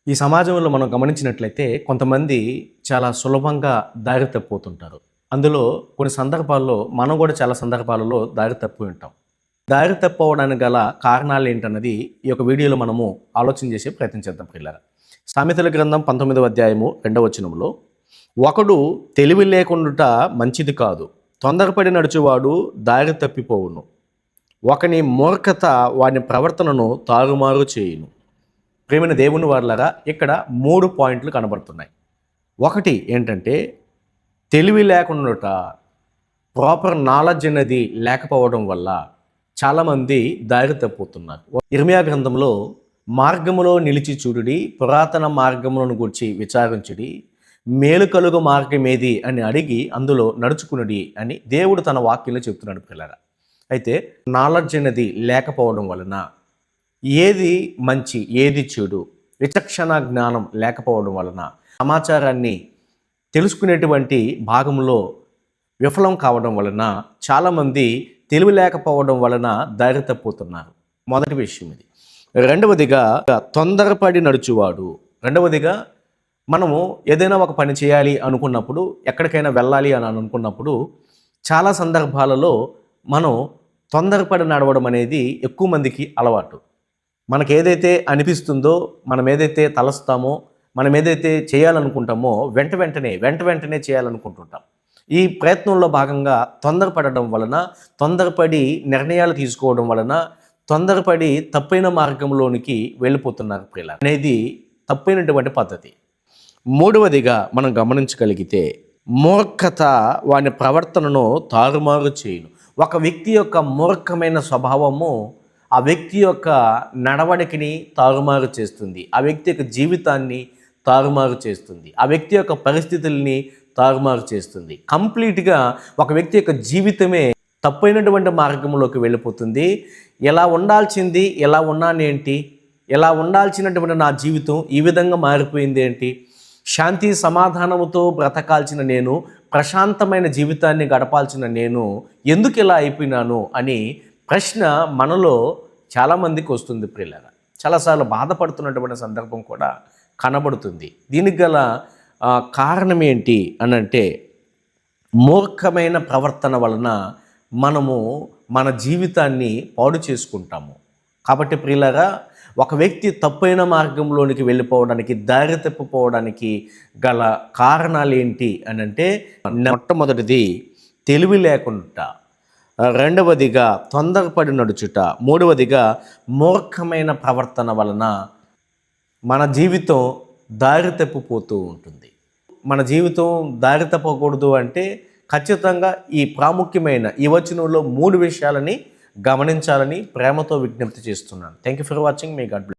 ఈ సమాజంలో మనం గమనించినట్లయితే కొంతమంది చాలా సులభంగా దారి తప్పిపోతుంటారు. అందులో కొన్ని సందర్భాల్లో మనం కూడా చాలా సందర్భాలలో దారి తప్పి ఉంటాం. దారి తప్పిపోవడానికి గల కారణాలు ఏంటన్నది ఈ యొక్క వీడియోలో మనము ఆలోచన చేసే ప్రయత్నం చేద్దాం పిల్లలు. సామెతల గ్రంథం 19వ అధ్యాయము 2వ వచనంలో, ఒకడు తెలివి లేకుండుట మంచిది కాదు, తొందరపడి నడుచువాడు దారి తప్పిపోవును, ఒకని మూర్ఖత వాని ప్రవర్తనను తారుమారు చేయును. ప్రేమైన దేవుని వారలారా, ఇక్కడ 3 పాయింట్లు కనబడుతున్నాయి. ఒకటి ఏంటంటే తెలివి లేకుండాట, ప్రాపర్ నాలెడ్జ్ అనేది లేకపోవడం వల్ల చాలామంది దారి తప్పుతున్నారు. ఇర్మియా గ్రంథంలో మార్గములో నిలిచి చూడుడి, పురాతన మార్గములను గూర్చి విచారించుడి, మేలు కలుగు మార్గం ఏది అని అడిగి అందులో నడుచుకునుడి అని దేవుడు తన వాక్యంలో చెప్తున్నాడు పిల్లరా. అయితే నాలెడ్జ్ అనేది లేకపోవడం వలన ఏది మంచి ఏది చెడు విచక్షణ జ్ఞానం లేకపోవడం వలన సమాచారాన్ని తెలుసుకునేటువంటి భాగంలో విఫలం కావడం వలన చాలామంది తెలివి లేకపోవడం వలన దారి తప్పుతున్నారు. మొదటి విషయం ఇది. రెండవదిగా తొందరపడి నడుచువాడు. రెండవదిగా మనము ఏదైనా ఒక పని చేయాలి అనుకున్నప్పుడు, ఎక్కడికైనా వెళ్ళాలి అని అనుకున్నప్పుడు చాలా సందర్భాలలో మనం తొందరపడి నడవడం అనేది ఎక్కువ మందికి అలవాటు. మనకు ఏదైతే అనిపిస్తుందో, మనం ఏదైతే తలస్తామో, మనం ఏదైతే చేయాలనుకుంటామో వెంటనే చేయాలనుకుంటుంటాం. ఈ ప్రయత్నంలో భాగంగా తొందరపడడం వలన, తొందరపడి నిర్ణయాలు తీసుకోవడం వలన, తొందరపడి తప్పైన మార్గంలోనికి వెళ్ళిపోతున్నారు ప్రియుల అనేది తప్పైనటువంటి పద్ధతి. మూడవదిగా మనం గమనించగలిగితే మూర్ఖత వాని ప్రవర్తనను తారుమారు చేయును. ఒక వ్యక్తి యొక్క మూర్ఖమైన స్వభావము ఆ వ్యక్తి యొక్క నడవడికని తారుమారు చేస్తుంది, ఆ వ్యక్తి యొక్క జీవితాన్ని తారుమారు చేస్తుంది, ఆ వ్యక్తి యొక్క పరిస్థితుల్ని తారుమారు చేస్తుంది. కంప్లీట్గా ఒక వ్యక్తి యొక్క జీవితమే తప్పైనటువంటి మార్గంలోకి వెళ్ళిపోతుంది. ఎలా ఉండాల్సింది ఎలా ఉన్నానేంటి, ఎలా ఉండాల్సినటువంటి నా జీవితం ఈ విధంగా మారిపోయింది ఏంటి, శాంతి సమాధానముతో బ్రతకాల్సిన నేను, ప్రశాంతమైన జీవితాన్ని గడపాల్సిన నేను ఎందుకు ఇలా అయిపోయినాను అని ప్రశ్న మనలో చాలామందికి వస్తుంది ప్రియులారా. చాలాసార్లు బాధపడుతున్నటువంటి సందర్భం కూడా కనబడుతుంది. దీనికి గల కారణం ఏంటి అని అంటే, మూర్ఖమైన ప్రవర్తన వలన మనము మన జీవితాన్ని పాడు చేసుకుంటాము. కాబట్టి ప్రియులారా, ఒక వ్యక్తి తప్పైన మార్గంలోనికి వెళ్ళిపోవడానికి, దారి తప్పిపోవడానికి గల కారణాలు ఏంటి అని అంటే, మొట్టమొదటిది తెలివి లేకుండా, రెండవదిగా తొందరపడి నడుచుట, మూడవదిగా మూర్ఖమైన ప్రవర్తన వలన మన జీవితం దారి తప్పిపోతూ ఉంటుంది. మన జీవితం దారి తప్పకూడదు అంటే ఖచ్చితంగా ఈ ప్రాముఖ్యమైన ఈ వచనంలో 3 విషయాలని గమనించాలని ప్రేమతో విజ్ఞప్తి చేస్తున్నాను. Thank you for watching. May God bless.